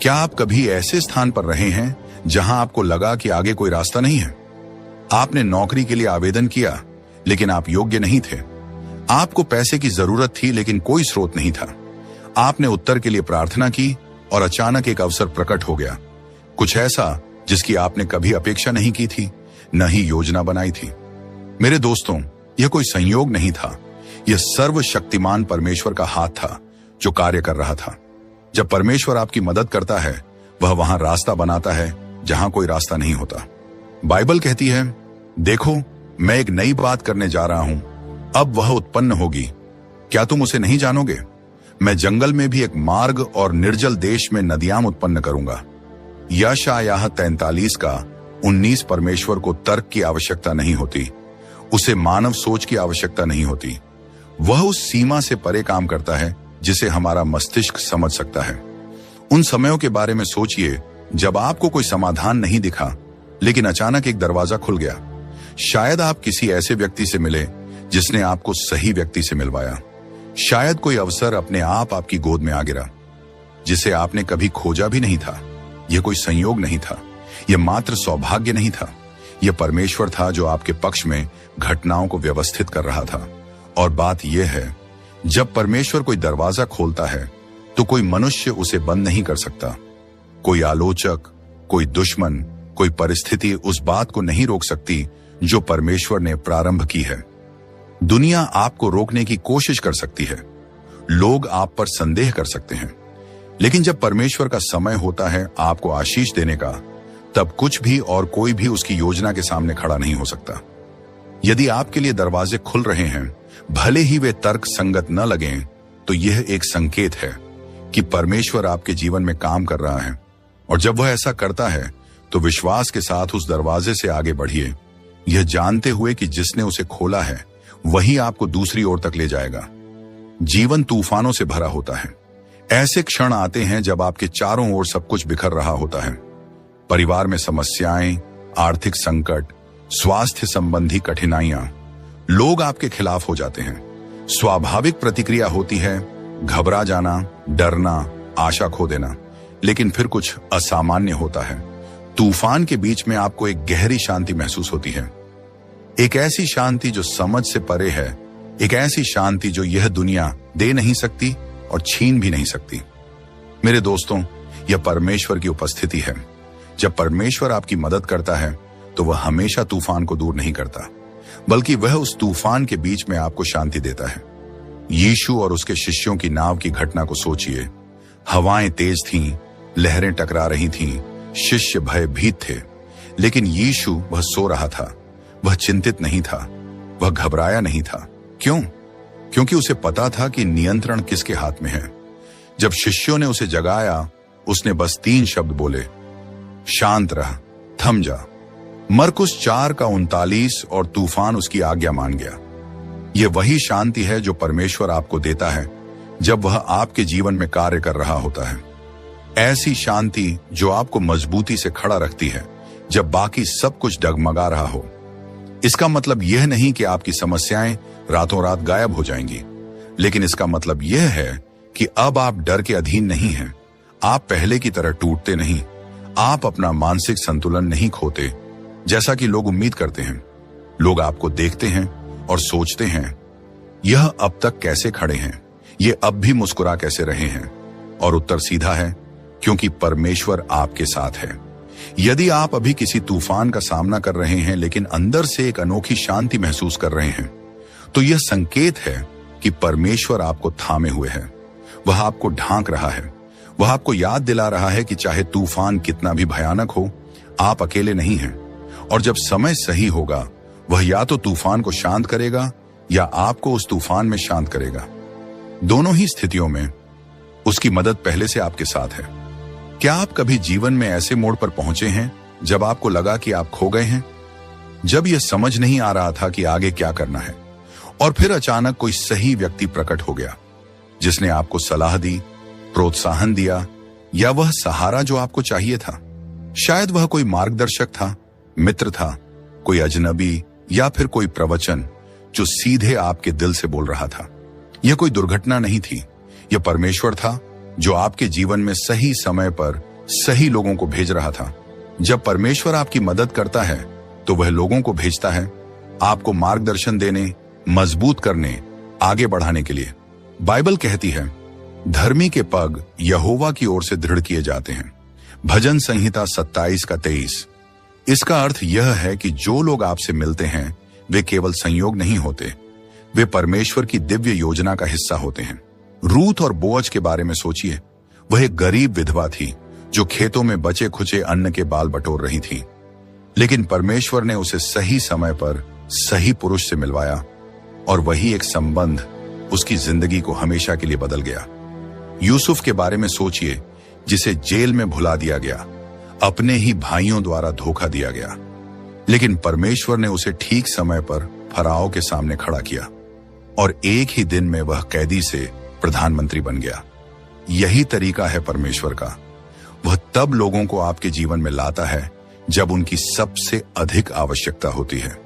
क्या आप कभी ऐसे स्थान पर रहे हैं जहां आपको लगा कि आगे कोई रास्ता नहीं है? आपने नौकरी के लिए आवेदन किया, लेकिन आप योग्य नहीं थे। आपको पैसे की जरूरत थी, लेकिन कोई स्रोत नहीं था। आपने उत्तर के लिए प्रार्थना की और अचानक एक अवसर प्रकट हो गया, कुछ ऐसा जिसकी आपने कभी अपेक्षा नहीं की थी, न ही योजना बनाई थी। मेरे दोस्तों, यह कोई संयोग नहीं था, यह सर्वशक्तिमान परमेश्वर का हाथ था जो कार्य कर रहा था। जब परमेश्वर आपकी मदद करता है, वह वहां रास्ता बनाता है जहां कोई रास्ता नहीं होता। बाइबल कहती है, देखो मैं एक नई बात करने जा रहा हूं, अब वह उत्पन्न होगी, क्या तुम उसे नहीं जानोगे? मैं जंगल में भी एक मार्ग और निर्जल देश में नदियां उत्पन्न करूंगा। यशायाह 43 का 19। परमेश्वर को तर्क की आवश्यकता नहीं होती, उसे मानव सोच की आवश्यकता नहीं होती। वह उस सीमा से परे काम करता है जिसे हमारा मस्तिष्क समझ सकता है। उन समयों के बारे में सोचिए जब आपको कोई समाधान नहीं दिखा, लेकिन अचानक एक दरवाजा खुल गया। शायद आप किसी ऐसे व्यक्ति से मिले जिसने आपको सही व्यक्ति से मिलवाया। शायद कोई अवसर अपने आप आपकी गोद में आ गिरा, जिसे आपने कभी खोजा भी नहीं था। यह कोई संयोग नहीं था, यह मात्र सौभाग्य नहीं था, यह परमेश्वर था जो आपके पक्ष में घटनाओं को व्यवस्थित कर रहा था। और बात यह है, जब परमेश्वर कोई दरवाजा खोलता है तो कोई मनुष्य उसे बंद नहीं कर सकता। कोई आलोचक, कोई दुश्मन, कोई परिस्थिति उस बात को नहीं रोक सकती जो परमेश्वर ने प्रारंभ की है। दुनिया आपको रोकने की कोशिश कर सकती है, लोग आप पर संदेह कर सकते हैं, लेकिन जब परमेश्वर का समय होता है आपको आशीष देने का, तब कुछ भी और कोई भी उसकी योजना के सामने खड़ा नहीं हो सकता। यदि आपके लिए दरवाजे खुल रहे हैं, भले ही वे तर्क संगत न लगें, तो यह एक संकेत है कि परमेश्वर आपके जीवन में काम कर रहा है। और जब वह ऐसा करता है तो विश्वास के साथ उस दरवाजे से आगे बढ़िए, यह जानते हुए कि जिसने उसे खोला है वही आपको दूसरी ओर तक ले जाएगा। जीवन तूफानों से भरा होता है। ऐसे क्षण आते हैं जब आपके चारों ओर सब कुछ बिखर रहा होता है। परिवार में समस्याएं, आर्थिक संकट, स्वास्थ्य संबंधी कठिनाइयां, लोग आपके खिलाफ हो जाते हैं। स्वाभाविक प्रतिक्रिया होती है घबरा जाना, डरना, आशा खो देना। लेकिन फिर कुछ असामान्य होता है। तूफान के बीच में आपको एक गहरी शांति महसूस होती है, एक ऐसी शांति जो समझ से परे है, एक ऐसी शांति जो यह दुनिया दे नहीं सकती और छीन भी नहीं सकती। मेरे दोस्तों, यह परमेश्वर की उपस्थिति है। जब परमेश्वर आपकी मदद करता है तो वह हमेशा तूफान को दूर नहीं करता, बल्कि वह उस तूफान के बीच में आपको शांति देता है। यीशु और उसके शिष्यों की नाव की घटना को सोचिए। हवाएं तेज थीं, लहरें टकरा रही थीं, शिष्य भयभीत थे, लेकिन यीशु वह सो रहा था। वह चिंतित नहीं था, वह घबराया नहीं था। क्यों? क्योंकि उसे पता था कि नियंत्रण किसके हाथ में है। जब शिष्यों ने उसे जगाया, उसने बस 3 शब्द बोले, शांत रह, थम जा। मरकुस 4 का 39 और तूफान उसकी आज्ञा मान गया। यह वही शांति है जो परमेश्वर आपको देता है जब वह आपके जीवन में कार्य कर रहा होता है। ऐसी शांति जो आपको मजबूती से खड़ा रखती है जब बाकी सब कुछ डगमगा रहा हो। इसका मतलब यह नहीं कि आपकी समस्याएं रातों रात गायब हो जाएंगी, लेकिन इसका मतलब यह है कि अब आप डर के अधीन नहीं हैं। आप पहले की तरह टूटते नहीं, आप अपना मानसिक संतुलन नहीं खोते, जैसा कि लोग उम्मीद करते हैं। लोग आपको देखते हैं और सोचते हैं, यह अब तक कैसे खड़े हैं, ये अब भी मुस्कुरा कैसे रहे हैं? और उत्तर सीधा है, क्योंकि परमेश्वर आपके साथ है। यदि आप अभी किसी तूफान का सामना कर रहे हैं लेकिन अंदर से एक अनोखी शांति महसूस कर रहे हैं, तो यह संकेत है कि परमेश्वर आपको थामे हुए है। वह आपको ढांक रहा है, वह आपको याद दिला रहा है कि चाहे तूफान कितना भी भयानक हो, आप अकेले नहीं हैं। और जब समय सही होगा, वह या तो तूफान को शांत करेगा या आपको उस तूफान में शांत करेगा। दोनों ही स्थितियों में उसकी मदद पहले से आपके साथ है। क्या आप कभी जीवन में ऐसे मोड़ पर पहुंचे हैं जब आपको लगा कि आप खो गए हैं, जब यह समझ नहीं आ रहा था कि आगे क्या करना है, और फिर अचानक कोई सही व्यक्ति प्रकट हो गया जिसने आपको सलाह दी, प्रोत्साहन दिया, या वह सहारा जो आपको चाहिए था? शायद वह कोई मार्गदर्शक था, मित्र था, कोई अजनबी, या फिर कोई प्रवचन जो सीधे आपके दिल से बोल रहा था। यह कोई दुर्घटना नहीं थी, यह परमेश्वर था जो आपके जीवन में सही समय पर सही लोगों को भेज रहा था। जब परमेश्वर आपकी मदद करता है तो वह लोगों को भेजता है आपको मार्गदर्शन देने, मजबूत करने, आगे बढ़ाने के लिए। बाइबल कहती है, धर्मी के पग यहोवा की ओर से दृढ़ किए जाते हैं। भजन संहिता 27:23। इसका अर्थ यह है कि जो लोग आपसे मिलते हैं वे केवल संयोग नहीं होते, वे परमेश्वर की दिव्य योजना का हिस्सा होते हैं। रूथ और बोअज के बारे में सोचिए। वह एक गरीब विधवा थी जो खेतों में बचे खुचे अन्न के बाल बटोर रही थी, लेकिन परमेश्वर ने उसे सही समय पर सही पुरुष से मिलवाया और वही एक संबंध उसकी जिंदगी को हमेशा के लिए बदल गया। यूसुफ के बारे में सोचिए, जिसे जेल में भुला दिया गया, अपने ही भाइयों द्वारा धोखा दिया गया, लेकिन परमेश्वर ने उसे ठीक समय पर फराओ के सामने खड़ा किया और एक ही दिन में वह कैदी से प्रधानमंत्री बन गया। यही तरीका है परमेश्वर का। वह तब लोगों को आपके जीवन में लाता है जब उनकी सबसे अधिक आवश्यकता होती है।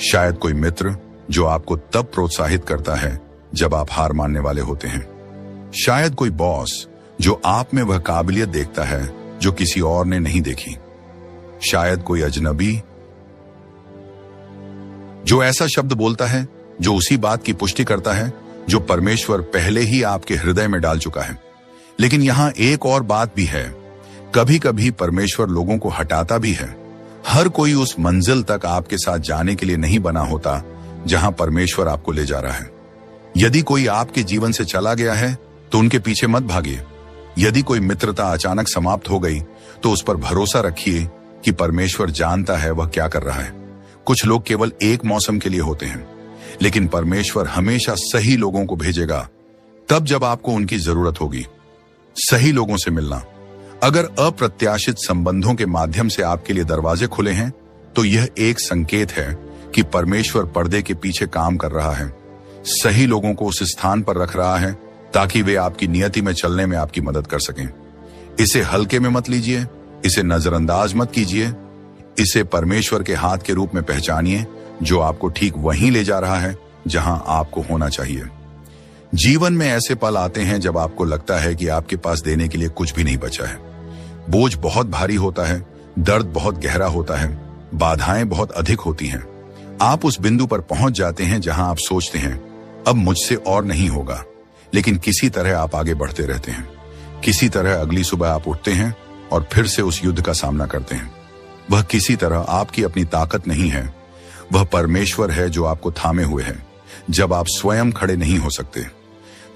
शायद कोई मित्र जो आपको तब प्रोत्साहित करता है जब आप हार मानने वाले होते हैं। शायद कोई बॉस जो आप में वह काबिलियत देखता है जो किसी और ने नहीं देखी। शायद कोई अजनबी जो ऐसा शब्द बोलता है जो उसी बात की पुष्टि करता है जो परमेश्वर पहले ही आपके हृदय में डाल चुका है। लेकिन यहां एक और बात भी है, कभी कभी परमेश्वर लोगों को हटाता भी है। हर कोई उस मंजिल तक आपके साथ जाने के लिए नहीं बना होता जहां परमेश्वर आपको ले जा रहा है। यदि कोई आपके जीवन से चला गया है तो उनके पीछे मत भागिए। यदि कोई मित्रता अचानक समाप्त हो गई तो उस पर भरोसा रखिए कि परमेश्वर जानता है वह क्या कर रहा है। कुछ लोग केवल एक मौसम के लिए होते हैं, लेकिन परमेश्वर हमेशा सही लोगों को भेजेगा तब जब आपको उनकी जरूरत होगी। सही लोगों से मिलना। अगर अप्रत्याशित संबंधों के माध्यम से आपके लिए दरवाजे खुले हैं तो यह एक संकेत है कि परमेश्वर पर्दे के पीछे काम कर रहा है। सही लोगों को उस स्थान पर रख रहा है ताकि वे आपकी नियति में चलने में आपकी मदद कर सकें। इसे हल्के में मत लीजिए, इसे नजरअंदाज मत कीजिए। इसे परमेश्वर के हाथ के रूप में पहचानिए जो आपको ठीक वहीं ले जा रहा है जहां आपको होना चाहिए। जीवन में ऐसे पल आते हैं जब आपको लगता है कि आपके पास देने के लिए कुछ भी नहीं बचा है। बोझ बहुत भारी होता है, दर्द बहुत गहरा होता है, बाधाएं बहुत अधिक होती हैं। आप उस बिंदु पर पहुंच जाते हैं जहां आप सोचते हैं अब मुझसे और नहीं होगा, लेकिन किसी तरह आप आगे बढ़ते रहते हैं। किसी तरह अगली सुबह आप उठते हैं और फिर से उस युद्ध का सामना करते हैं। वह किसी तरह आपकी अपनी ताकत नहीं है, वह परमेश्वर है जो आपको थामे हुए है जब आप स्वयं खड़े नहीं हो सकते।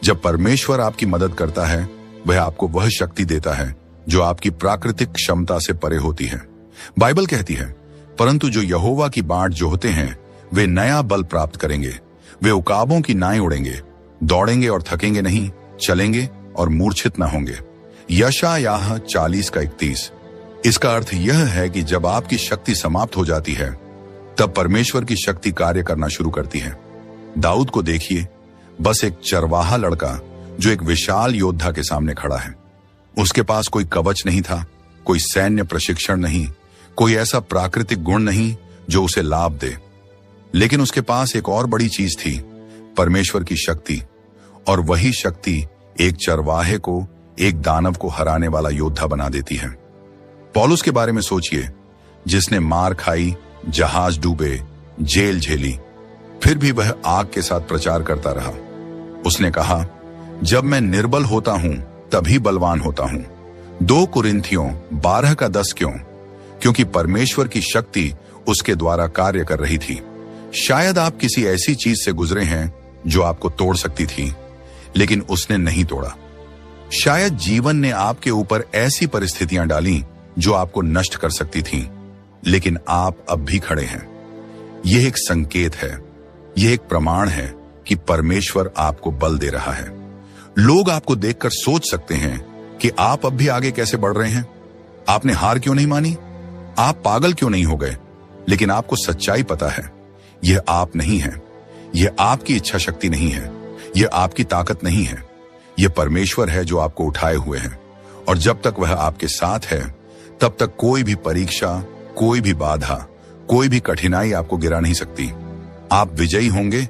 जब परमेश्वर आपकी मदद करता है वह आपको वह शक्ति देता है जो आपकी प्राकृतिक क्षमता से परे होती है। बाइबल कहती है, परंतु जो यहोवा की बाट जोहते हैं वे नया बल प्राप्त करेंगे, वे उकाबों की नाई उड़ेंगे, दौड़ेंगे और थकेंगे नहीं, चलेंगे और मूर्छित न होंगे। यशायाह 40:31। इसका अर्थ यह है कि जब आपकी शक्ति समाप्त हो जाती है तब परमेश्वर की शक्ति कार्य करना शुरू करती है। दाऊद को देखिए, बस एक चरवाहा लड़का जो एक विशाल योद्धा के सामने खड़ा है। उसके पास कोई कवच नहीं था, कोई सैन्य प्रशिक्षण नहीं, कोई ऐसा प्राकृतिक गुण नहीं जो उसे लाभ दे, लेकिन उसके पास एक और बड़ी चीज थी, परमेश्वर की शक्ति। और वही शक्ति एक चरवाहे को, एक दानव को हराने वाला योद्धा बना देती है। पौलुस के बारे में सोचिए, जिसने मार खाई, जहाज डूबे, जेल झेली, फिर भी वह आग के साथ प्रचार करता रहा। उसने कहा, जब मैं निर्बल होता हूं तभी बलवान होता हूं। 2 कुरिन्थियों 12:10 क्यों? क्योंकि परमेश्वर की शक्ति उसके द्वारा कार्य कर रही थी। शायद आप किसी ऐसी चीज से गुजरे हैं जो आपको तोड़ सकती थी, लेकिन उसने नहीं तोड़ा। शायद जीवन ने आपके ऊपर ऐसी परिस्थितियां डाली जो आपको नष्ट कर सकती थीं, लेकिन आप अब भी खड़े हैं। यह एक संकेत है, यह एक प्रमाण है कि परमेश्वर आपको बल दे रहा है। लोग आपको देखकर सोच सकते हैं कि आप अब भी आगे कैसे बढ़ रहे हैं, आपने हार क्यों नहीं मानी, आप पागल क्यों नहीं हो गए। लेकिन आपको सच्चाई पता है, यह आप नहीं है, यह आपकी इच्छा शक्ति नहीं है, यह आपकी ताकत नहीं है, यह परमेश्वर है जो आपको उठाए हुए है। और जब तक वह आपके साथ है तब तक कोई भी परीक्षा, कोई भी बाधा, कोई भी कठिनाई आपको गिरा नहीं सकती। आप विजयी होंगे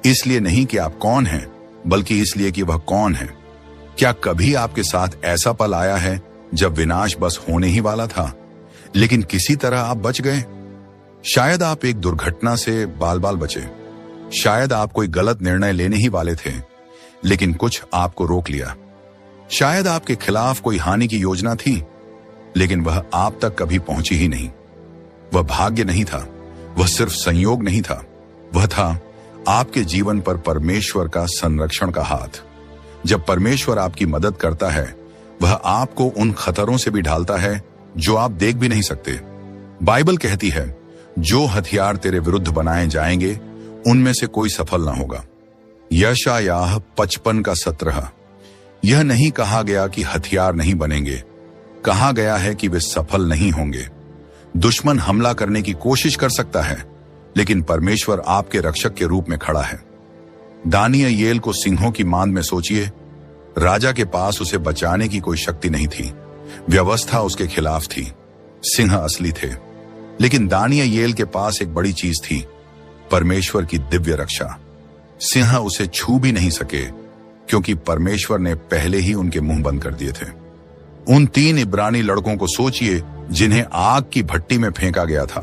इसलिए नहीं कि आप कौन हैं, बल्कि इसलिए कि वह कौन है। क्या कभी आपके साथ ऐसा पल आया है जब विनाश बस होने ही वाला था, लेकिन किसी तरह आप बच गए। शायद आप एक दुर्घटना से बाल बाल बचे, शायद आप कोई गलत निर्णय लेने ही वाले थे, लेकिन कुछ आपको रोक लिया। शायद आपके खिलाफ कोई हानि की योजना थी, लेकिन वह आप तक कभी पहुंची ही नहीं। वह भाग्य नहीं था, वह सिर्फ संयोग नहीं था, वह था आपके जीवन पर परमेश्वर का संरक्षण का हाथ। जब परमेश्वर आपकी मदद करता है, वह आपको उन खतरों से भी ढालता है जो आप देख भी नहीं सकते। बाइबल कहती है, जो हथियार तेरे विरुद्ध बनाए जाएंगे उनमें से कोई सफल ना होगा। यशायाह 55:17। यह नहीं कहा गया कि हथियार नहीं बनेंगे, कहा गया है कि वे सफल नहीं होंगे। दुश्मन हमला करने की कोशिश कर सकता है, लेकिन परमेश्वर आपके रक्षक के रूप में खड़ा है। दानियेल को सिंहों की मांद में सोचिए। राजा के पास उसे बचाने की कोई शक्ति नहीं थी, व्यवस्था उसके खिलाफ थी, सिंह असली थे, लेकिन दानियेल के पास एक बड़ी चीज थी, परमेश्वर की दिव्य रक्षा। सिंह उसे छू भी नहीं सके, क्योंकि परमेश्वर ने पहले ही उनके मुंह बंद कर दिए थे। उन 3 इब्रानी लड़कों को सोचिए जिन्हें आग की भट्टी में फेंका गया था।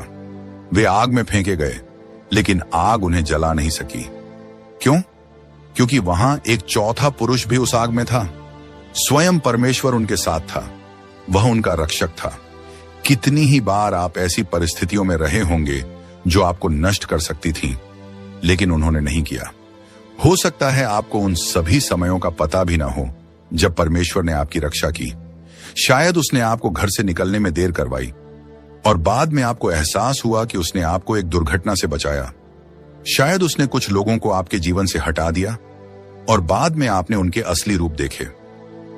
वे आग में फेंके गए, लेकिन आग उन्हें जला नहीं सकी। क्यों? क्योंकि वहां एक चौथा पुरुष भी उस आग में था। स्वयं परमेश्वर उनके साथ था, वह उनका रक्षक था। कितनी ही बार आप ऐसी परिस्थितियों में रहे होंगे जो आपको नष्ट कर सकती थी, लेकिन उन्होंने नहीं किया। हो सकता है आपको उन सभी समयों का पता भी ना हो जब परमेश्वर ने आपकी रक्षा की। शायद उसने आपको घर से निकलने में देर करवाई और बाद में आपको एहसास हुआ कि उसने आपको एक दुर्घटना से बचाया। शायद उसने कुछ लोगों को आपके जीवन से हटा दिया और बाद में आपने उनके असली रूप देखे।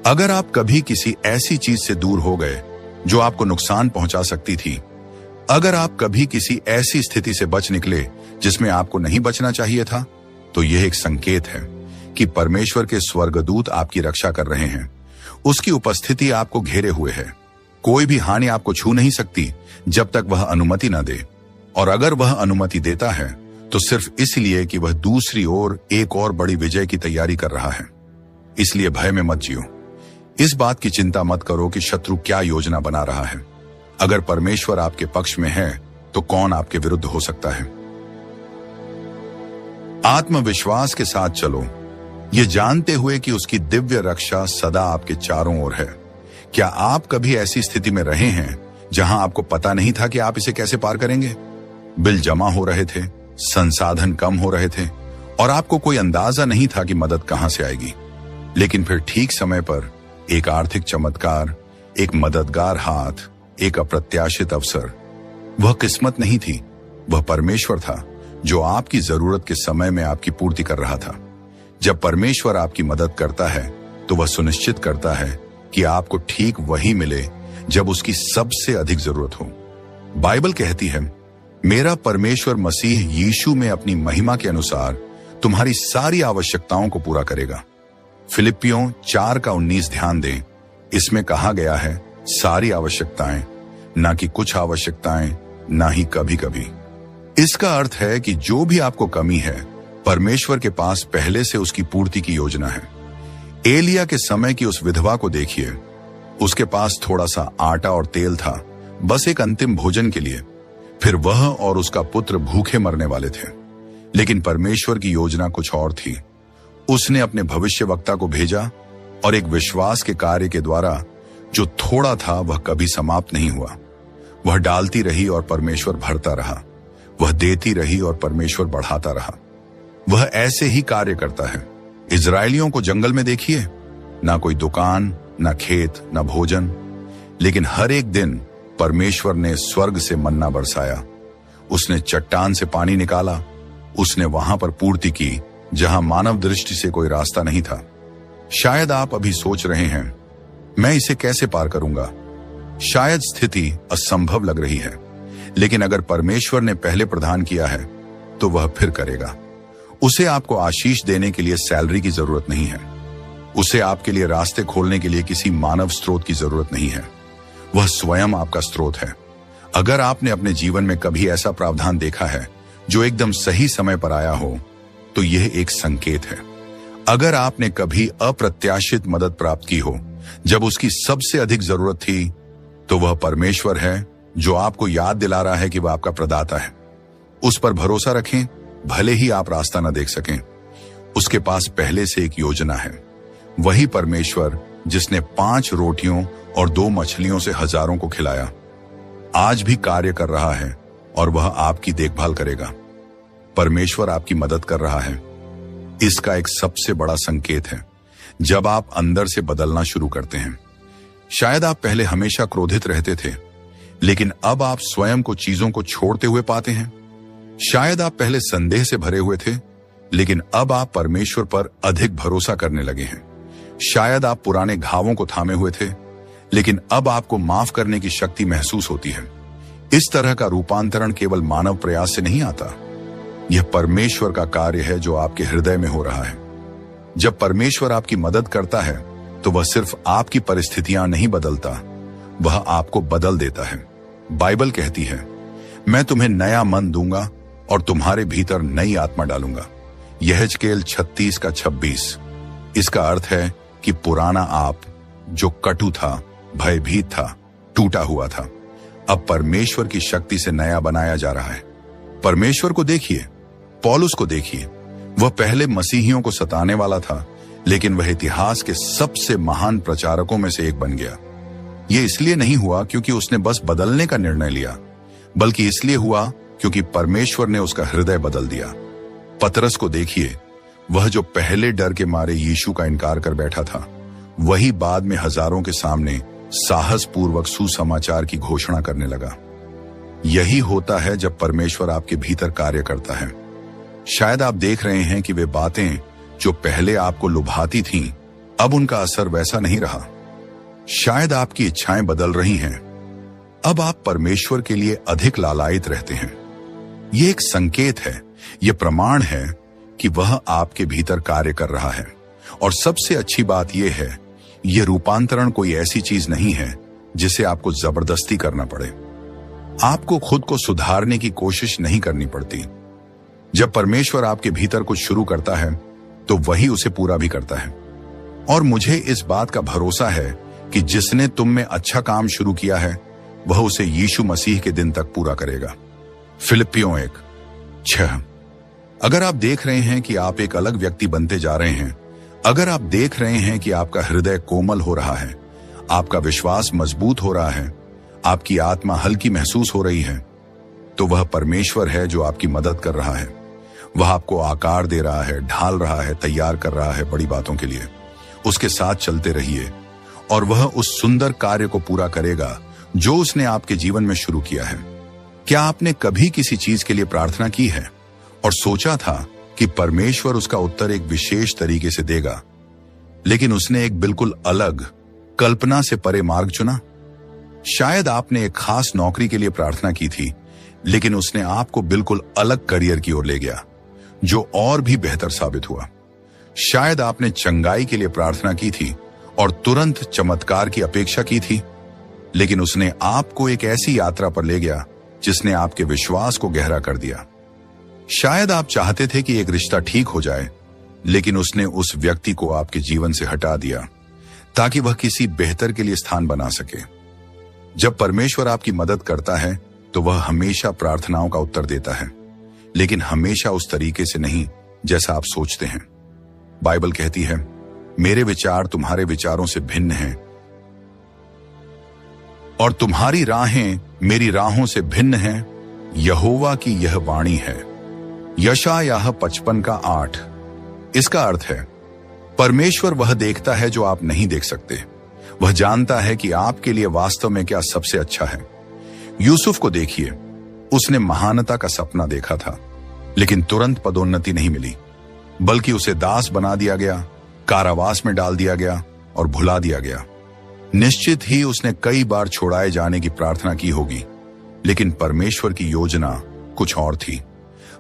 अगर आप कभी किसी ऐसी चीज से दूर हो गए जो आपको नुकसान पहुंचा सकती थी, अगर आप कभी किसी ऐसी स्थिति से बच निकले जिसमें आपको नहीं बचना चाहिए था, तो यह एक संकेत है कि परमेश्वर के स्वर्गदूत आपकी रक्षा कर रहे हैं। उसकी उपस्थिति आपको घेरे हुए है। कोई भी हानि आपको छू नहीं सकती जब तक वह अनुमति न दे, और अगर वह अनुमति देता है तो सिर्फ इसलिए कि वह दूसरी ओर एक और बड़ी विजय की तैयारी कर रहा है। इसलिए भय में मत जियो। इस बात की चिंता मत करो कि शत्रु क्या योजना बना रहा है। अगर परमेश्वर आपके पक्ष में है तो कौन आपके विरुद्ध हो सकता है। आत्मविश्वास के साथ चलो, ये जानते हुए कि उसकी दिव्य रक्षा सदा आपके चारों ओर है। क्या आप कभी ऐसी स्थिति में रहे हैं जहां आपको पता नहीं था कि आप इसे कैसे पार करेंगे? बिल जमा हो रहे थे, संसाधन कम हो रहे थे और आपको कोई अंदाजा नहीं था कि मदद कहां से आएगी। लेकिन फिर ठीक समय पर एक आर्थिक चमत्कार, एक मददगार हाथ, एक अप्रत्याशित अवसर। वह किस्मत नहीं थी, वह परमेश्वर था जो आपकी जरूरत के समय में आपकी पूर्ति कर रहा था। जब परमेश्वर आपकी मदद करता है तो वह सुनिश्चित करता है कि आपको ठीक वही मिले जब उसकी सबसे अधिक जरूरत हो। बाइबल कहती है, मेरा परमेश्वर मसीह यीशु में अपनी महिमा के अनुसार तुम्हारी सारी आवश्यकताओं को पूरा करेगा। फिलिपियों 4:19 ध्यान दें। इसमें कहा गया है सारी आवश्यकताएं, ना कि कुछ आवश्यकताएं, ना ही कभी कभी। इसका अर्थ है कि जो भी आपको कमी है, परमेश्वर के पास पहले से उसकी पूर्ति की योजना है। एलिया के समय की उस विधवा को देखिए। उसके पास थोड़ा सा आटा और तेल था, बस एक अंतिम भोजन के लिए। फिर वह और उसका पुत्र भूखे मरने वाले थे, लेकिन परमेश्वर की योजना कुछ और थी। उसने अपने भविष्यवक्ता को भेजा और एक विश्वास के कार्य के द्वारा जो थोड़ा था वह कभी समाप्त नहीं हुआ। वह डालती रही और परमेश्वर भरता रहा। वह देती रही और परमेश्वर बढ़ाता रहा। वह ऐसे ही कार्य करता है। इजरायलियों को जंगल में देखिए, ना कोई दुकान, ना खेत, ना भोजन, लेकिन हर एक दिन परमेश्वर ने स्वर्ग से मन्ना बरसाया। उसने चट्टान से पानी निकाला। उसने वहां पर पूर्ति की जहां मानव दृष्टि से कोई रास्ता नहीं था। शायद आप अभी सोच रहे हैं, मैं इसे कैसे पार करूंगा। शायद स्थिति असंभव लग रही है, लेकिन अगर परमेश्वर ने पहले प्रदान किया है तो वह फिर करेगा। उसे आपको आशीष देने के लिए सैलरी की जरूरत नहीं है। उसे आपके लिए रास्ते खोलने के लिए किसी मानव स्रोत की जरूरत नहीं है। वह स्वयं आपका स्रोत है। अगर आपने अपने जीवन में कभी ऐसा प्रावधान देखा है जो एकदम सही समय पर आया हो, तो यह एक संकेत है। अगर आपने कभी अप्रत्याशित मदद प्राप्त की हो जब उसकी सबसे अधिक जरूरत थी, तो वह परमेश्वर है जो आपको याद दिला रहा है कि वह आपका प्रदाता है। उस पर भरोसा रखें, भले ही आप रास्ता न देख सकें। उसके पास पहले से एक योजना है। वही परमेश्वर जिसने 5 रोटियों और 2 मछलियों से हजारों को खिलाया, आज भी कार्य कर रहा है और वह आपकी देखभाल करेगा। परमेश्वर आपकी मदद कर रहा है। इसका एक सबसे बड़ा संकेत है जब आप अंदर से बदलना शुरू करते हैं। शायद आप पहले हमेशा क्रोधित रहते थे, लेकिन अब आप स्वयं को चीजों को छोड़ते हुए पाते हैं। शायद आप पहले संदेह से भरे हुए थे, लेकिन अब आप परमेश्वर पर अधिक भरोसा करने लगे हैं। शायद आप पुराने घावों को थामे हुए थे, लेकिन अब आपको माफ करने की शक्ति महसूस होती है। इस तरह का रूपांतरण केवल मानव प्रयास से नहीं आता। यह परमेश्वर का कार्य है जो आपके हृदय में हो रहा है। जब परमेश्वर आपकी मदद करता है, तो वह सिर्फ आपकी परिस्थितियां नहीं बदलता, वह आपको बदल देता है। बाइबल कहती है, मैं तुम्हें नया मन दूंगा और तुम्हारे भीतर नई आत्मा डालूंगा। यहेजकेल 36:26। इसका अर्थ है कि पुराना आप जो कटु था, भयभीत था, टूटा हुआ था, अब परमेश्वर की शक्ति से नया बनाया जा रहा है। परमेश्वर को देखिए, पौलुस को देखिए। वह पहले मसीहियों को सताने वाला था, लेकिन वह इतिहास के सबसे महान प्रचारकों में से एक बन गया। यह इसलिए नहीं हुआ क्योंकि उसने बस बदलने का निर्णय लिया, बल्कि इसलिए हुआ क्योंकि परमेश्वर ने उसका हृदय बदल दिया। पतरस को देखिए, वह जो पहले डर के मारे यीशु का इनकार कर बैठा था, वही बाद में हजारों के सामने साहस पूर्वक सुसमाचार की घोषणा करने लगा। यही होता है जब परमेश्वर आपके भीतर कार्य करता है। शायद आप देख रहे हैं कि वे बातें जो पहले आपको लुभाती थीं, अब उनका असर वैसा नहीं रहा। शायद आपकी इच्छाएं बदल रही हैं। अब आप परमेश्वर के लिए अधिक लालायित रहते हैं। यह एक संकेत है, यह प्रमाण है कि वह आपके भीतर कार्य कर रहा है। और सबसे अच्छी बात यह है, यह रूपांतरण कोई ऐसी चीज नहीं है जिसे आपको जबरदस्ती करना पड़े। आपको खुद को सुधारने की कोशिश नहीं करनी पड़ती। जब परमेश्वर आपके भीतर कुछ शुरू करता है, तो वही उसे पूरा भी करता है। और मुझे इस बात का भरोसा है कि जिसने तुम में अच्छा काम शुरू किया है, वह उसे यीशु मसीह के दिन तक पूरा करेगा। फिलिप्पियों 1:6। अगर आप देख रहे हैं कि आप एक अलग व्यक्ति बनते जा रहे हैं, अगर आप देख रहे हैं कि आपका हृदय कोमल हो रहा है, आपका विश्वास मजबूत हो रहा है, आपकी आत्मा हल्की महसूस हो रही है, तो वह परमेश्वर है जो आपकी मदद कर रहा है। वह आपको आकार दे रहा है, ढाल रहा है, तैयार कर रहा है बड़ी बातों के लिए। उसके साथ चलते रहिए और वह उस सुंदर कार्य को पूरा करेगा जो उसने आपके जीवन में शुरू किया है। क्या आपने कभी किसी चीज के लिए प्रार्थना की है और सोचा था कि परमेश्वर उसका उत्तर एक विशेष तरीके से देगा, लेकिन उसने एक बिल्कुल अलग, कल्पना से परे मार्ग चुना? शायद आपने एक खास नौकरी के लिए प्रार्थना की थी, लेकिन उसने आपको बिल्कुल अलग करियर की ओर ले गया जो और भी बेहतर साबित हुआ। शायद आपने चंगाई के लिए प्रार्थना की थी और तुरंत चमत्कार की अपेक्षा की थी, लेकिन उसने आपको एक ऐसी यात्रा पर ले गया जिसने आपके विश्वास को गहरा कर दिया। शायद आप चाहते थे कि एक रिश्ता ठीक हो जाए, लेकिन उसने उस व्यक्ति को आपके जीवन से हटा दिया ताकि वह किसी बेहतर के लिए स्थान बना सके। जब परमेश्वर आपकी मदद करता है, तो वह हमेशा प्रार्थनाओं का उत्तर देता है, लेकिन हमेशा उस तरीके से नहीं जैसा आप सोचते हैं। बाइबल कहती है, मेरे विचार तुम्हारे विचारों से भिन्न हैं और तुम्हारी राहें मेरी राहों से भिन्न हैं, यहोवा की यह वाणी है। यशायाह 55:8। इसका अर्थ है, परमेश्वर वह देखता है जो आप नहीं देख सकते। वह जानता है कि आपके लिए वास्तव में क्या सबसे अच्छा है। यूसुफ को देखिए, उसने महानता का सपना देखा था, लेकिन तुरंत पदोन्नति नहीं मिली, बल्कि उसे दास बना दिया गया, कारावास में डाल दिया गया और भुला दिया गया। निश्चित ही उसने कई बार छोड़ाए जाने की प्रार्थना की होगी, लेकिन परमेश्वर की योजना कुछ और थी।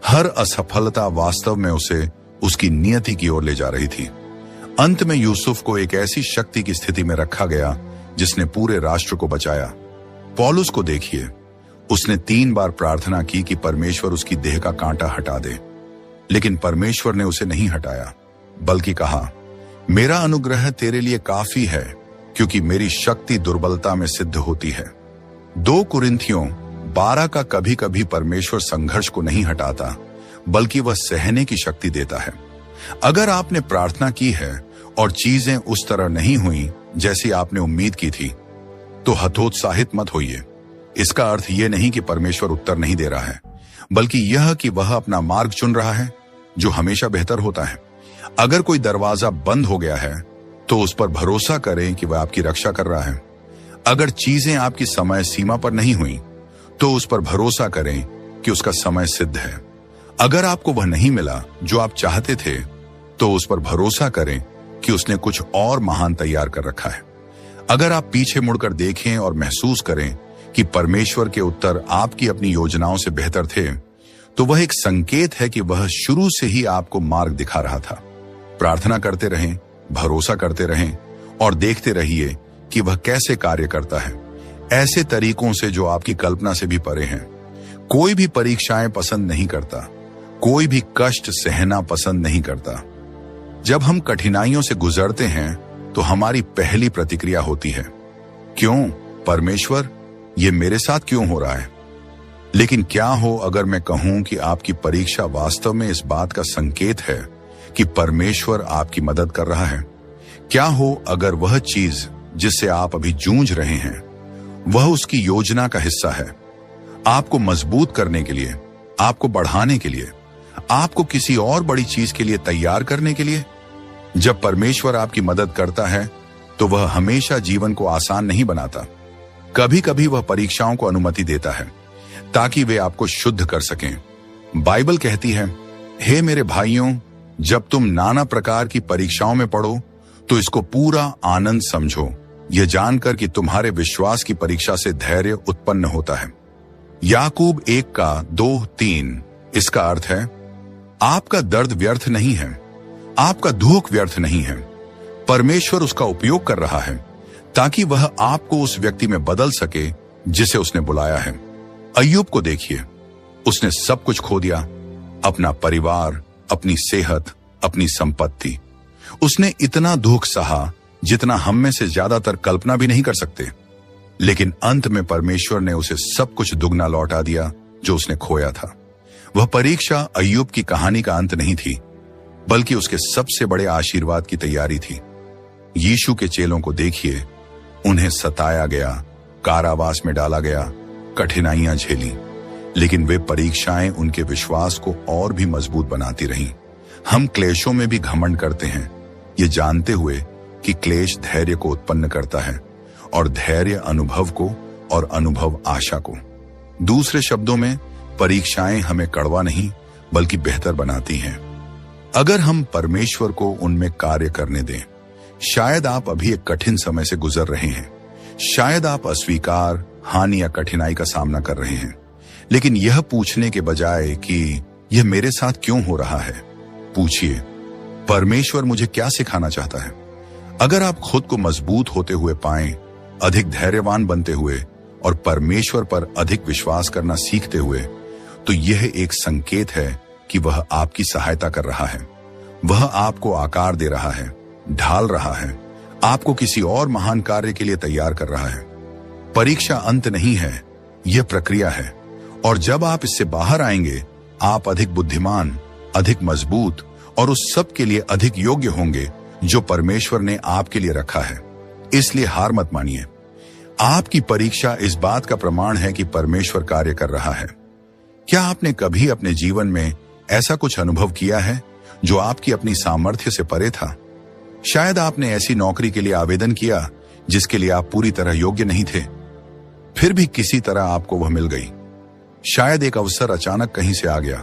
हर असफलता वास्तव में उसे उसकी नियति की ओर ले जा रही थी। अंत में यूसुफ को एक ऐसी शक्ति की स्थिति में रखा गया जिसने पूरे राष्ट्र को बचाया। पौलुस को देखिए, उसने 3 बार प्रार्थना की कि परमेश्वर उसकी देह का कांटा हटा दे, लेकिन परमेश्वर ने उसे नहीं हटाया, बल्कि कहा, मेरा अनुग्रह तेरे लिए काफी है, क्योंकि मेरी शक्ति दुर्बलता में सिद्ध होती है। 2 कुरिन्थियों 12 का कभी कभी परमेश्वर संघर्ष को नहीं हटाता, बल्कि वह सहने की शक्ति देता है। अगर आपने प्रार्थना की है और चीजें उस तरह नहीं हुई जैसी आपने उम्मीद की थी, तो हतोत्साहित मत होइए। इसका अर्थ यह नहीं कि परमेश्वर उत्तर नहीं दे रहा है, बल्कि यह कि वह अपना मार्ग चुन रहा है, जो हमेशा बेहतर होता है। अगर कोई दरवाजा बंद हो गया है, तो उस पर भरोसा करें कि वह आपकी रक्षा कर रहा है। अगर चीजें आपकी समय सीमा पर नहीं हुई, तो उस पर भरोसा करें कि उसका समय सिद्ध है। अगर आपको वह नहीं मिला जो आप चाहते थे, तो उस पर भरोसा करें कि उसने कुछ और महान तैयार कर रखा है। अगर आप पीछे मुड़कर देखें और महसूस करें कि परमेश्वर के उत्तर आपकी अपनी योजनाओं से बेहतर थे, तो वह एक संकेत है कि वह शुरू से ही आपको मार्ग दिखा रहा था। प्रार्थना करते रहें, भरोसा करते रहें और देखते रहिए कि वह कैसे कार्य करता है, ऐसे तरीकों से जो आपकी कल्पना से भी परे हैं। कोई भी परीक्षाएं पसंद नहीं करता, कोई भी कष्ट सहना पसंद नहीं करता। जब हम कठिनाइयों से गुजरते हैं, तो हमारी पहली प्रतिक्रिया होती है, क्यों परमेश्वर, ये मेरे साथ क्यों हो रहा है? लेकिन क्या हो अगर मैं कहूं कि आपकी परीक्षा वास्तव में इस बात का संकेत है कि परमेश्वर आपकी मदद कर रहा है? क्या हो अगर वह चीज जिससे आप अभी जूझ रहे हैं, वह उसकी योजना का हिस्सा है, आपको मजबूत करने के लिए, आपको बढ़ाने के लिए, आपको किसी और बड़ी चीज के लिए तैयार करने के लिए? जब परमेश्वर आपकी मदद करता है, तो वह हमेशा जीवन को आसान नहीं बनाता। कभी कभी वह परीक्षाओं को अनुमति देता है ताकि वे आपको शुद्ध कर सकें। बाइबल कहती है, हे मेरे भाइयों, जब तुम नाना प्रकार की परीक्षाओं में पड़ो, तो इसको पूरा आनंद समझो, यह जानकर कि तुम्हारे विश्वास की परीक्षा से धैर्य उत्पन्न होता है। याकूब 1:2-3। इसका अर्थ है, आपका दर्द व्यर्थ नहीं है, आपका दुख व्यर्थ नहीं है। परमेश्वर उसका उपयोग कर रहा है ताकि वह आपको उस व्यक्ति में बदल सके जिसे उसने बुलाया है। अय्यूब को देखिए, उसने सब कुछ खो दिया, अपना परिवार, अपनी सेहत, अपनी संपत्ति। उसने इतना दुख सहा जितना हम में से ज्यादातर कल्पना भी नहीं कर सकते। लेकिन अंत में परमेश्वर ने उसे सब कुछ दुगना लौटा दिया जो उसने खोया था। वह परीक्षा अय्यूब की कहानी का अंत नहीं थी, बल्कि उसके सबसे बड़े आशीर्वाद की तैयारी थी। यीशु के चेलों को देखिए, उन्हें सताया गया, कारावास में डाला गया, कठिनाइयां झेली, लेकिन वे परीक्षाएं उनके विश्वास को और भी मजबूत बनाती रहीं। हम क्लेशों में भी घमंड करते हैं, ये जानते हुए कि क्लेश धैर्य को उत्पन्न करता है और धैर्य अनुभव को और अनुभव आशा को। दूसरे शब्दों में, परीक्षाएं हमें कड़वा नहीं बल्कि बेहतर बनाती हैं, अगर हम परमेश्वर को उनमें कार्य करने दें। शायद आप अभी एक कठिन समय से गुजर रहे हैं, शायद आप अस्वीकार, हानि या कठिनाई का सामना कर रहे हैं, लेकिन यह पूछने के बजाय कि यह मेरे साथ क्यों हो रहा है, पूछिए, परमेश्वर मुझे क्या सिखाना चाहता है? अगर आप खुद को मजबूत होते हुए पाएं, अधिक धैर्यवान बनते हुए और परमेश्वर पर अधिक विश्वास करना सीखते हुए, तो यह एक संकेत है कि वह आपकी सहायता कर रहा है। वह आपको आकार दे रहा है, ढाल रहा है, आपको किसी और महान कार्य के लिए तैयार कर रहा है। परीक्षा अंत नहीं है, यह प्रक्रिया है, और जब आप इससे बाहर आएंगे, आप अधिक बुद्धिमान, अधिक मजबूत और उस सब के लिए अधिक योग्य होंगे जो परमेश्वर ने आपके लिए रखा है। इसलिए हार मत मानिए। आपकी परीक्षा इस बात का प्रमाण है कि परमेश्वर कार्य कर रहा है। क्या आपने कभी अपने जीवन में ऐसा कुछ अनुभव किया है जो आपकी अपनी सामर्थ्य से परे था? शायद आपने ऐसी नौकरी के लिए आवेदन किया जिसके लिए आप पूरी तरह योग्य नहीं थे, फिर भी किसी तरह आपको वह मिल गई। शायद एक अवसर अचानक कहीं से आ गया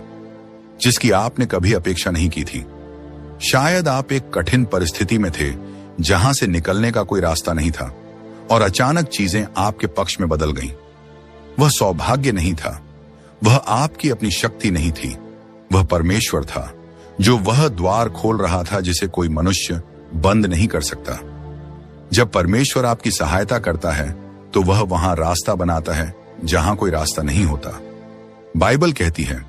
जिसकी आपने कभी अपेक्षा नहीं की थी। शायद आप एक कठिन परिस्थिति में थे जहां से निकलने का कोई रास्ता नहीं था और अचानक चीजें आपके पक्ष में बदल गईं। वह सौभाग्य नहीं था, वह आपकी अपनी शक्ति नहीं थी, वह परमेश्वर था जो वह द्वार खोल रहा था जिसे कोई मनुष्य बंद नहीं कर सकता। जब परमेश्वर आपकी सहायता करता है तो वह वहां रास्ता बनाता है जहां कोई रास्ता नहीं होता। बाइबल कहती है,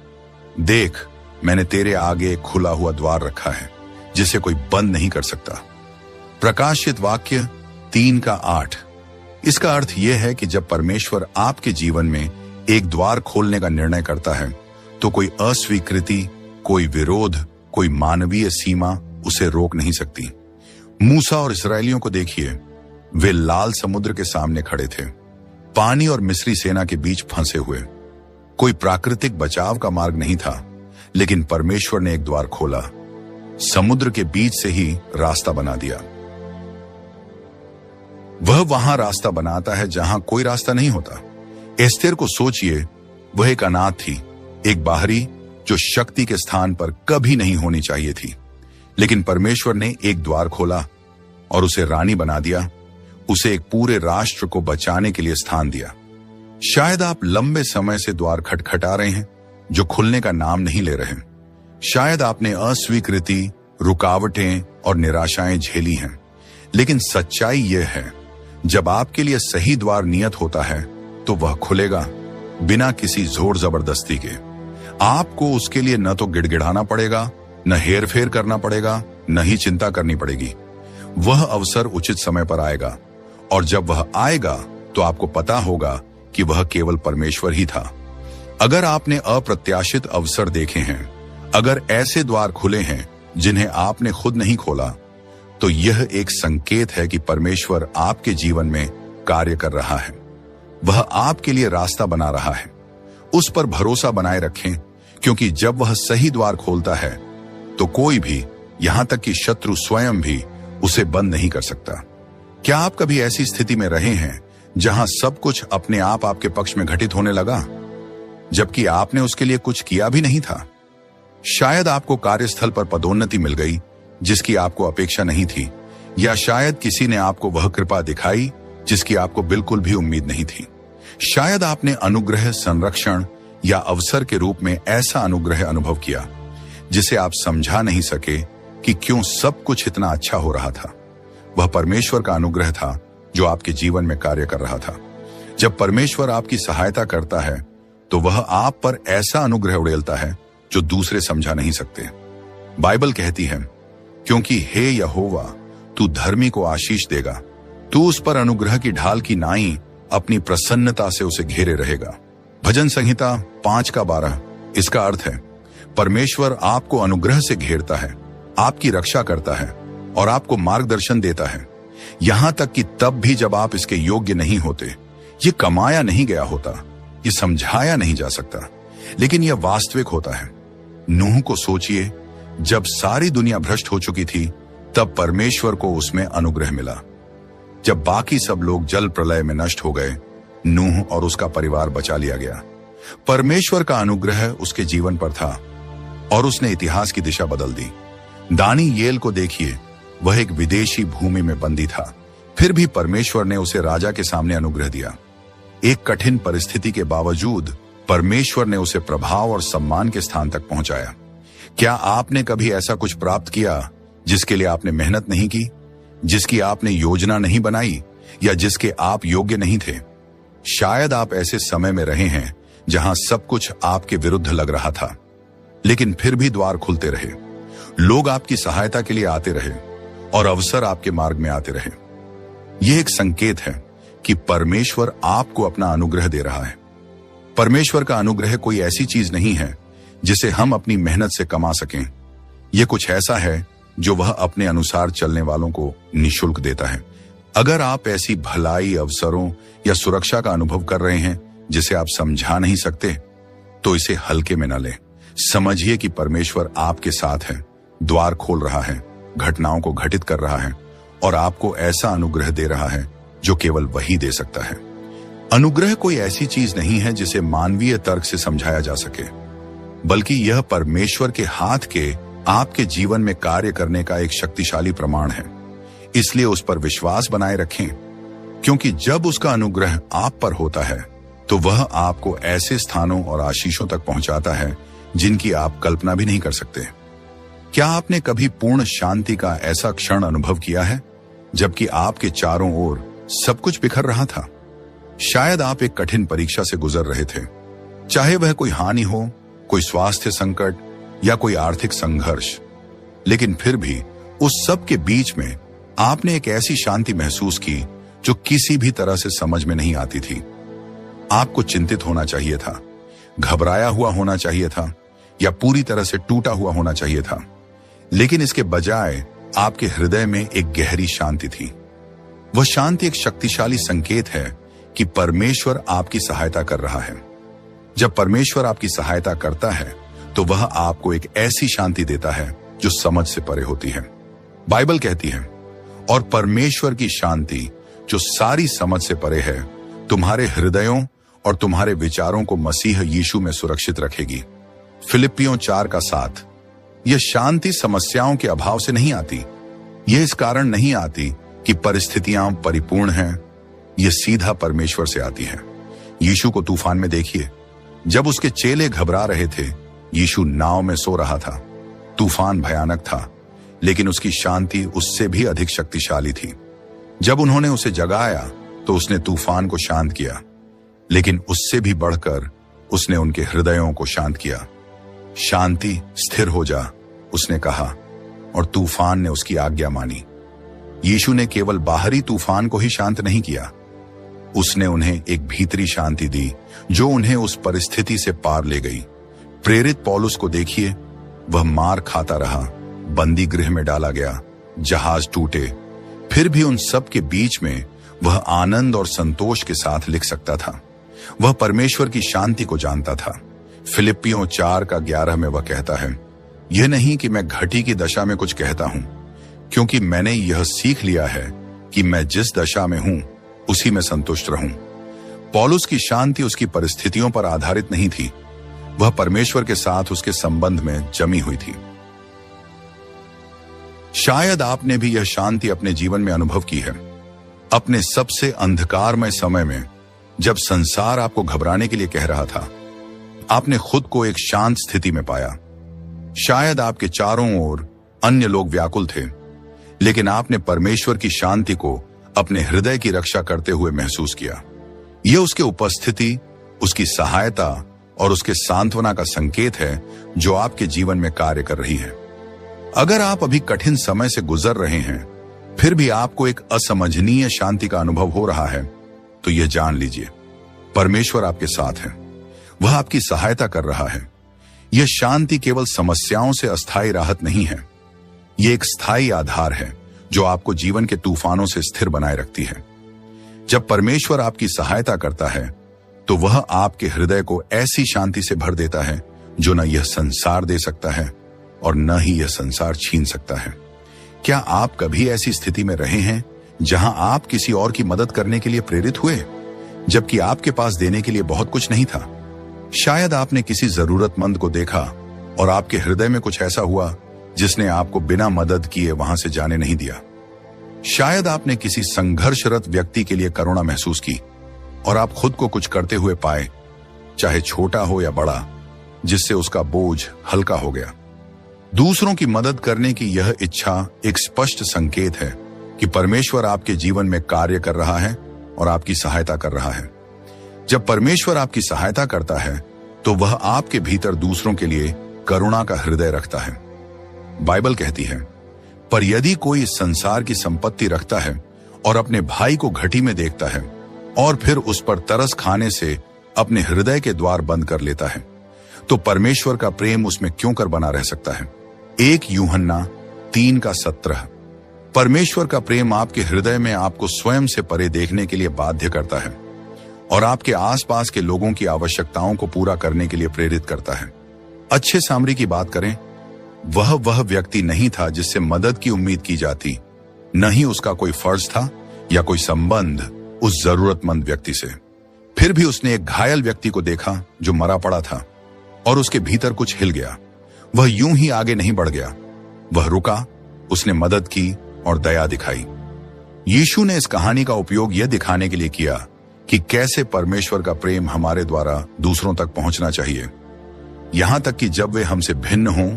देख, मैंने तेरे आगे एक खुला हुआ द्वार रखा है जिसे कोई बंद नहीं कर सकता। प्रकाशित वाक्य 3 का 8। इसका अर्थ यह है कि जब परमेश्वर आपके जीवन में एक द्वार खोलने का निर्णय करता है तो कोई अस्वीकृति, कोई विरोध, कोई मानवीय सीमा उसे रोक नहीं सकती। मूसा और इस्राएलियों को देखिए, वे लाल समुद्र के सामने खड़े थे, पानी और मिस्री सेना के बीच फंसे हुए। कोई प्राकृतिक बचाव का मार्ग नहीं था, लेकिन परमेश्वर ने एक द्वार खोला, समुद्र के बीच से ही रास्ता बना दिया। वह वहां रास्ता बनाता है जहां कोई रास्ता नहीं होता। एस्तेर को सोचिए, वह एक अनाथ थी, एक बाहरी जो शक्ति के स्थान पर कभी नहीं होनी चाहिए थी, लेकिन परमेश्वर ने एक द्वार खोला और उसे रानी बना दिया, उसे एक पूरे राष्ट्र को बचाने के लिए स्थान दिया। शायद आप लंबे समय से द्वार खटखटा रहे हैं जो खुलने का नाम नहीं ले रहे। शायद आपने अस्वीकृति, रुकावटें और निराशाएं झेली हैं, लेकिन सच्चाई यह है, जब आपके लिए सही द्वार नियत होता है तो वह खुलेगा बिना किसी जोर जबरदस्ती के। आपको उसके लिए न तो गिड़गिड़ाना पड़ेगा, न हेर फेर करना पड़ेगा, न ही चिंता करनी पड़ेगी। वह अवसर उचित समय पर आएगा, और जब वह आएगा तो आपको पता होगा कि वह केवल परमेश्वर ही था। अगर आपने अप्रत्याशित अवसर देखे हैं, अगर ऐसे द्वार खुले हैं जिन्हें आपने खुद नहीं खोला, तो यह एक संकेत है कि परमेश्वर आपके जीवन में कार्य कर रहा है। वह आपके लिए रास्ता बना रहा है। उस पर भरोसा बनाए रखें, क्योंकि जब वह सही द्वार खोलता है तो कोई भी, यहां तक कि शत्रु स्वयं भी, उसे बंद नहीं कर सकता। क्या आप कभी ऐसी स्थिति में रहे हैं जहां सब कुछ अपने आप आपके पक्ष में घटित होने लगा, जबकि आपने उसके लिए कुछ किया भी नहीं था? शायद आपको कार्यस्थल पर पदोन्नति मिल गई जिसकी आपको अपेक्षा नहीं थी, या शायद किसी ने आपको वह कृपा दिखाई जिसकी आपको बिल्कुल भी उम्मीद नहीं थी। शायद आपने अनुग्रह, संरक्षण या अवसर के रूप में ऐसा अनुग्रह अनुभव किया जिसे आप समझा नहीं सके कि क्यों सब कुछ इतना अच्छा हो रहा था। वह परमेश्वर का अनुग्रह था जो आपके जीवन में कार्य कर रहा था। जब परमेश्वर आपकी सहायता करता है तो वह आप पर ऐसा अनुग्रह उड़ेलता है जो दूसरे समझा नहीं सकते। बाइबल कहती है, क्योंकि हे यहोवा, तू धर्मी को आशीष देगा, तू उस पर अनुग्रह की ढाल की नाई अपनी प्रसन्नता से उसे घेरे रहेगा। भजन संहिता 5 का 12। इसका अर्थ है, परमेश्वर आपको अनुग्रह से घेरता है, आपकी रक्षा करता है और आपको मार्गदर्शन देता है, यहां तक कि तब भी जब आप इसके योग्य नहीं होते। ये कमाया नहीं गया होता, ये समझाया नहीं जा सकता, लेकिन यह वास्तविक होता है। नूह को सोचिए, जब सारी दुनिया भ्रष्ट हो चुकी थी तब परमेश्वर को उसमें अनुग्रह मिला। जब बाकी सब लोग जल प्रलय में नष्ट हो गए, नूह और उसका परिवार बचा लिया गया। परमेश्वर का अनुग्रह उसके जीवन पर था और उसने इतिहास की दिशा बदल दी। दानियेल को देखिए, वह एक विदेशी भूमि में बंदी था, फिर भी परमेश्वर ने उसे राजा के सामने अनुग्रह दिया। एक कठिन परिस्थिति के बावजूद परमेश्वर ने उसे प्रभाव और सम्मान के स्थान तक पहुंचाया। क्या आपने कभी ऐसा कुछ प्राप्त किया जिसके लिए आपने मेहनत नहीं की, जिसकी आपने योजना नहीं बनाई, या जिसके आप योग्य नहीं थे? शायद आप ऐसे समय में रहे हैं जहां सब कुछ आपके विरुद्ध लग रहा था, लेकिन फिर भी द्वार खुलते रहे, लोग आपकी सहायता के लिए आते रहे और अवसर आपके मार्ग में आते रहे। यह एक संकेत है कि परमेश्वर आपको अपना अनुग्रह दे रहा है। परमेश्वर का अनुग्रह कोई ऐसी चीज नहीं है जिसे हम अपनी मेहनत से कमा सकें। यह कुछ ऐसा है जो वह अपने अनुसार चलने वालों को निःशुल्क देता है। अगर आप ऐसी भलाई, अवसरों या सुरक्षा का अनुभव कर रहे हैं जिसे आप समझा नहीं सकते, तो इसे हल्के में न लें। समझिए कि परमेश्वर आपके साथ है, द्वार खोल रहा है, घटनाओं को घटित कर रहा है और आपको ऐसा अनुग्रह दे रहा है जो केवल वही दे सकता है। अनुग्रह कोई ऐसी चीज नहीं है जिसे मानवीय तर्क से समझाया जा सके, बल्कि यह परमेश्वर के हाथ के आपके जीवन में कार्य करने का एक शक्तिशाली प्रमाण है। इसलिए उस पर विश्वास बनाए रखें, क्योंकि जब उसका अनुग्रह आप पर होता है तो वह आपको ऐसे स्थानों और आशीषों तक पहुंचाता है जिनकी आप कल्पना भी नहीं कर सकते। क्या आपने कभी पूर्ण शांति का ऐसा क्षण अनुभव किया है जबकि आपके चारों ओर सब कुछ बिखर रहा था? शायद आप एक कठिन परीक्षा से गुजर रहे थे, चाहे वह कोई हानि हो, कोई स्वास्थ्य संकट या कोई आर्थिक संघर्ष, लेकिन फिर भी उस सब के बीच में आपने एक ऐसी शांति महसूस की जो किसी भी तरह से समझ में नहीं आती थी। आपको चिंतित होना चाहिए था, घबराया हुआ होना चाहिए था, या पूरी तरह से टूटा हुआ होना चाहिए था, लेकिन इसके बजाय आपके हृदय में एक गहरी शांति थी। वह शांति एक शक्तिशाली संकेत है कि परमेश्वर आपकी सहायता कर रहा है। जब परमेश्वर आपकी सहायता करता है तो वह आपको एक ऐसी शांति देता है जो समझ से परे होती है। बाइबल कहती है, और परमेश्वर की शांति जो सारी समझ से परे है तुम्हारे हृदयों और तुम्हारे विचारों को मसीह यीशु में सुरक्षित रखेगी। फिलिप्पियों 4:7। यह शांति समस्याओं के अभाव से नहीं आती। यह इस कारण नहीं आती कि परिस्थितियां परिपूर्ण हैं। यह सीधा परमेश्वर से आती है। यीशु को तूफान में देखिए। जब उसके चेले घबरा रहे थे, यीशु नाव में सो रहा था। तूफान भयानक था, लेकिन उसकी शांति उससे भी अधिक शक्तिशाली थी। जब उन्होंने उसे जगाया तो उसने तूफान को शांत किया, लेकिन उससे भी बढ़कर उसने उनके हृदयों को शांत किया। शांति, स्थिर हो जा, उसने कहा, और तूफान ने उसकी आज्ञा मानी। यीशु ने केवल बाहरी तूफान को ही शांत नहीं किया, उसने उन्हें एक भीतरी शांति दी जो उन्हें उस परिस्थिति से पार ले गई। प्रेरित पौलुस को देखिए, वह मार खाता रहा, बंदी गृह में डाला गया, जहाज टूटे, फिर भी उन सब के बीच में वह आनंद और संतोष के साथ लिख सकता था। वह परमेश्वर की शांति को जानता था। फिलिप्पियों 4:11 में वह कहता है, यह नहीं कि मैं घटी की दशा में कुछ कहता हूं, क्योंकि मैंने यह सीख लिया है कि मैं जिस दशा में हूं उसी में संतुष्ट रहूं। पौलुस की शांति उसकी परिस्थितियों पर आधारित नहीं थी, वह परमेश्वर के साथ उसके संबंध में जमी हुई थी। शायद आपने भी यह शांति अपने जीवन में अनुभव की है। अपने सबसे अंधकारमय समय में, जब संसार आपको घबराने के लिए कह रहा था, आपने खुद को एक शांत स्थिति में पाया। शायद आपके चारों ओर अन्य लोग व्याकुल थे, लेकिन आपने परमेश्वर की शांति को अपने हृदय की रक्षा करते हुए महसूस किया। यह उसके उपस्थिति, उसकी सहायता और उसके सांत्वना का संकेत है जो आपके जीवन में कार्य कर रही है। अगर आप अभी कठिन समय से गुजर रहे हैं, फिर भी आपको एक असमझनीय शांति का अनुभव हो रहा है, तो यह जान लीजिए, परमेश्वर आपके साथ है, वह आपकी सहायता कर रहा है। यह शांति केवल समस्याओं से अस्थायी राहत नहीं है, यह एक स्थायी आधार है जो आपको जीवन के तूफानों से स्थिर बनाए रखती है। जब परमेश्वर आपकी सहायता करता है, तो वह आपके हृदय को ऐसी शांति से भर देता है जो न यह संसार दे सकता है और न ही यह संसार छीन सकता है। क्या आप कभी ऐसी स्थिति में रहे हैं जहां आप किसी और की मदद करने के लिए प्रेरित हुए, जबकि आपके पास देने के लिए बहुत कुछ नहीं था? शायद आपने किसी जरूरतमंद को देखा और आपके हृदय में कुछ ऐसा हुआ जिसने आपको बिना मदद किए वहां से जाने नहीं दिया। शायद आपने किसी संघर्षरत व्यक्ति के लिए करुणा महसूस की और आप खुद को कुछ करते हुए पाए, चाहे छोटा हो या बड़ा, जिससे उसका बोझ हल्का हो गया। दूसरों की मदद करने की यह इच्छा एक स्पष्ट संकेत है कि परमेश्वर आपके जीवन में कार्य कर रहा है और आपकी सहायता कर रहा है। जब परमेश्वर आपकी सहायता करता है, तो वह आपके भीतर दूसरों के लिए करुणा का हृदय रखता है। बाइबल कहती है, पर यदि कोई इस संसार की संपत्ति रखता है और अपने भाई को घटी में देखता है और फिर उस पर तरस खाने से अपने हृदय के द्वार बंद कर लेता है, तो परमेश्वर का प्रेम उसमें क्यों कर बना रह सकता है? 1 यूहन्ना 3:17। परमेश्वर का प्रेम आपके हृदय में आपको स्वयं से परे देखने के लिए बाध्य करता है और आपके आसपास के लोगों की आवश्यकताओं को पूरा करने के लिए प्रेरित करता है। अच्छे सामरी की बात करें, वह व्यक्ति नहीं था जिससे मदद की उम्मीद की जाती, न ही उसका कोई फर्ज था या कोई संबंध उस जरूरतमंद व्यक्ति से। फिर भी उसने एक घायल व्यक्ति को देखा जो मरा पड़ा था और उसके भीतर कुछ हिल गया। वह यूं ही आगे नहीं बढ़ गया, वह रुका, उसने मदद की और दया दिखाई। यीशु ने इस कहानी का उपयोग यह दिखाने के लिए किया कि कैसे परमेश्वर का प्रेम हमारे द्वारा दूसरों तक पहुंचना चाहिए, यहां तक कि जब वे हमसे भिन्न हों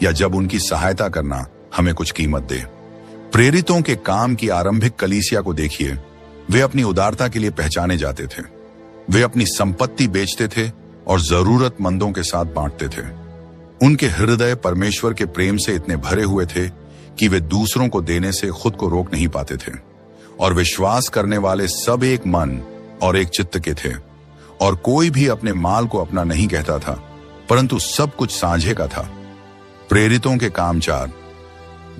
या जब उनकी सहायता करना हमें कुछ कीमत दे। प्रेरितों के काम की आरंभिक कलीसिया को देखिए, वे अपनी उदारता के लिए पहचाने जाते थे। वे अपनी संपत्ति बेचते थे और जरूरतमंदों के साथ बांटते थे। उनके हृदय परमेश्वर के प्रेम से इतने भरे हुए थे कि वे दूसरों को देने से खुद को रोक नहीं पाते थे, और विश्वास करने वाले सब एक मन और एक चित्त के थे, और कोई भी अपने माल को अपना नहीं कहता था, परंतु सब कुछ साझे का था। प्रेरितों के काम 4।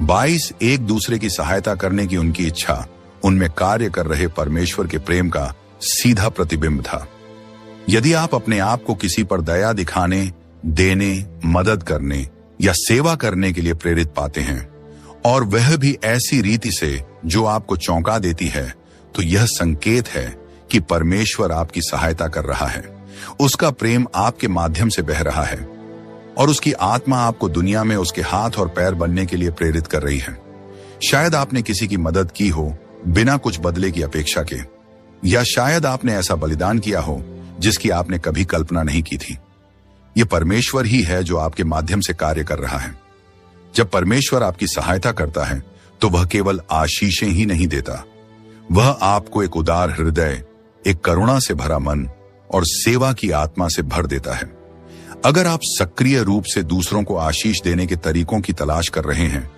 22 एक दूसरे की सहायता करने की उनकी इच्छा उनमें कार्य कर रहे परमेश्वर के प्रेम का सीधा प्रतिबिंब था। यदि आप अपने आप को किसी पर दया दिखाने, देने, मदद करने या सेवा करने के लिए प्रेरित पाते हैं, और वह भी ऐसी रीति से जो आपको चौंका देती है, तो यह संकेत है कि परमेश्वर आपकी सहायता कर रहा है। उसका प्रेम आपके माध्यम से बह रहा है, और उसकी आत्मा आपको दुनिया में उसके हाथ और पैर बनने के लिए प्रेरित कर रही है। शायद आपने किसी की मदद की हो बिना कुछ बदले की अपेक्षा के, या शायद आपने ऐसा बलिदान किया हो जिसकी आपने कभी कल्पना नहीं की थी। यह परमेश्वर ही है जो आपके माध्यम से कार्य कर रहा है। जब परमेश्वर आपकी सहायता करता है तो वह केवल आशीषें ही नहीं देता, वह आपको एक उदार हृदय, एक करुणा से भरा मन और सेवा की आत्मा से भर देता है। अगर आप सक्रिय रूप से दूसरों को आशीष देने के तरीकों की तलाश कर रहे हैं,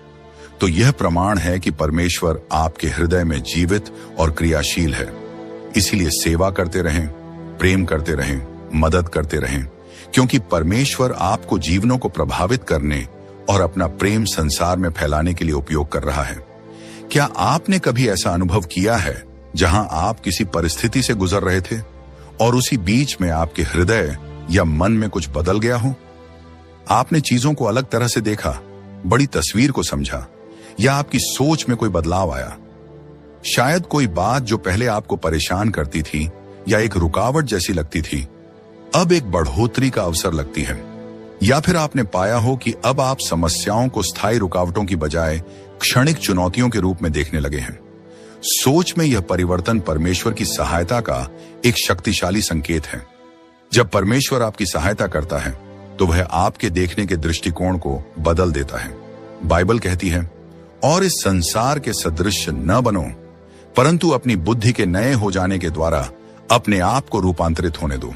तो यह प्रमाण है कि परमेश्वर आपके हृदय में जीवित और क्रियाशील है। इसीलिए सेवा करते रहें, प्रेम करते रहें, मदद करते रहें, क्योंकि परमेश्वर आपको जीवनों को प्रभावित करने और अपना प्रेम संसार में फैलाने के लिए उपयोग कर रहा है। क्या आपने कभी ऐसा अनुभव किया है जहां आप किसी परिस्थिति से गुजर रहे थे और उसी बीच में आपके हृदय या मन में कुछ बदल गया हो? आपने चीजों को अलग तरह से देखा, बड़ी तस्वीर को समझा, या आपकी सोच में कोई बदलाव आया? शायद कोई बात जो पहले आपको परेशान करती थी या एक रुकावट जैसी लगती थी, अब एक बढ़ोतरी का अवसर लगती है। या फिर आपने पाया हो कि अब आप समस्याओं को स्थायी रुकावटों की बजाय क्षणिक चुनौतियों के रूप में देखने लगे हैं। सोच में यह परिवर्तन परमेश्वर की सहायता का एक शक्तिशाली संकेत है। जब परमेश्वर आपकी सहायता करता है तो वह आपके देखने के दृष्टिकोण को बदल देता है। बाइबल कहती है, और इस संसार के सदृश न बनो, परंतु अपनी बुद्धि के नए हो जाने के द्वारा अपने आप को रूपांतरित होने दो।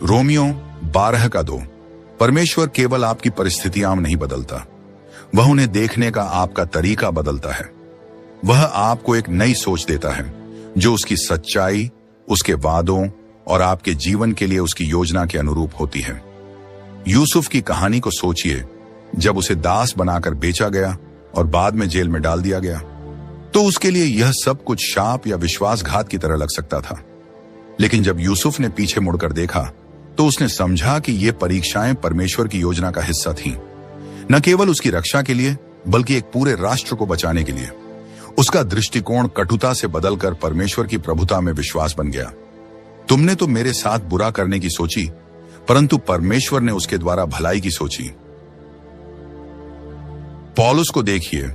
रोमियो 12:2। परमेश्वर केवल आपकी परिस्थितियां नहीं बदलता, वह उन्हें देखने का आपका तरीका बदलता है। वह आपको एक नई सोच देता है जो उसकी सच्चाई, उसके वादों और आपके जीवन के लिए उसकी योजना के अनुरूप होती है। यूसुफ की कहानी को सोचिए। जब उसे दास बनाकर बेचा गया और बाद में जेल में डाल दिया गया, तो उसके लिए यह सब कुछ शाप या विश्वासघात की तरह लग सकता था। लेकिन जब यूसुफ ने पीछे मुड़कर देखा तो उसने समझा कि ये परीक्षाएं परमेश्वर की योजना का हिस्सा थीं, न केवल उसकी रक्षा के लिए बल्कि एक पूरे राष्ट्र को बचाने के लिए। उसका दृष्टिकोण कटुता से बदलकर परमेश्वर की प्रभुता में विश्वास बन गया। तुमने तो मेरे साथ बुरा करने की सोची, परंतु परमेश्वर ने उसके द्वारा भलाई की सोची। पौलुस को देखिए,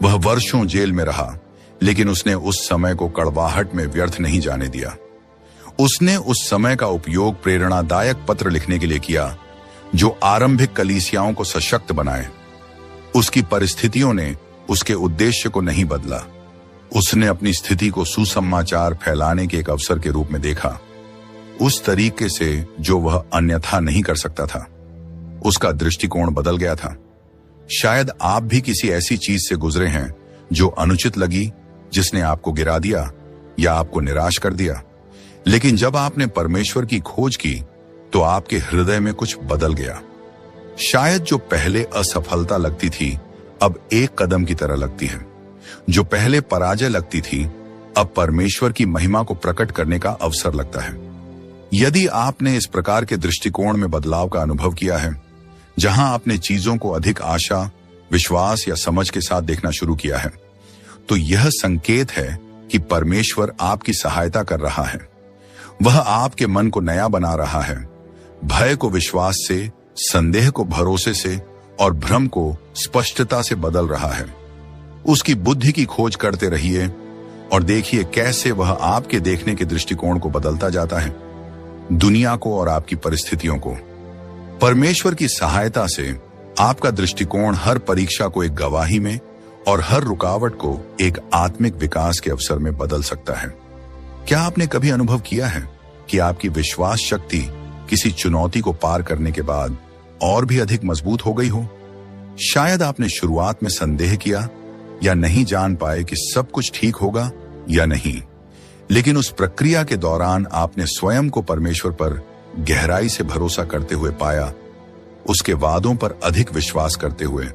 वह वर्षों जेल में रहा, लेकिन उसने उस समय को कड़वाहट में व्यर्थ नहीं जाने दिया। उसने उस समय का उपयोग प्रेरणादायक पत्र लिखने के लिए किया जो आरंभिक कलीसियाओं को सशक्त बनाए। उसकी परिस्थितियों ने उसके उद्देश्य को नहीं बदला। उसने अपनी स्थिति को सुसमाचार फैलाने के एक अवसर के रूप में देखा, उस तरीके से जो वह अन्यथा नहीं कर सकता था। उसका दृष्टिकोण बदल गया था। शायद आप भी किसी ऐसी चीज से गुजरे हैं जो अनुचित लगी, जिसने आपको गिरा दिया या आपको निराश कर दिया। लेकिन जब आपने परमेश्वर की खोज की तो आपके हृदय में कुछ बदल गया। शायद जो पहले असफलता लगती थी अब एक कदम की तरह लगती है। जो पहले पराजय लगती थी अब परमेश्वर की महिमा को प्रकट करने का अवसर लगता है। यदि आपने इस प्रकार के दृष्टिकोण में बदलाव का अनुभव किया है, जहां आपने चीजों को अधिक आशा, विश्वास या समझ के साथ देखना शुरू किया है, तो यह संकेत है कि परमेश्वर आपकी सहायता कर रहा है। वह आपके मन को नया बना रहा है, भय को विश्वास से, संदेह को भरोसे से और भ्रम को स्पष्टता से बदल रहा है। उसकी बुद्धि की खोज करते रहिए और देखिए कैसे वह आपके देखने के दृष्टिकोण को बदलता जाता है, दुनिया को और आपकी परिस्थितियों को। परमेश्वर की सहायता से आपका दृष्टिकोण हर परीक्षा को एक गवाही में और हर रुकावट को एक आत्मिक विकास के अवसर में बदल सकता है। क्या आपने कभी अनुभव किया है कि आपकी विश्वास शक्ति किसी चुनौती को पार करने के बाद और भी अधिक मजबूत हो गई हो? शायद आपने शुरुआत में संदेह किया, या नहीं जान पाए कि सब कुछ ठीक होगा या नहीं, लेकिन उस प्रक्रिया के दौरान आपने स्वयं को परमेश्वर पर गहराई से भरोसा करते हुए पाया, उसके वादों पर अधिक विश्वास करते हुए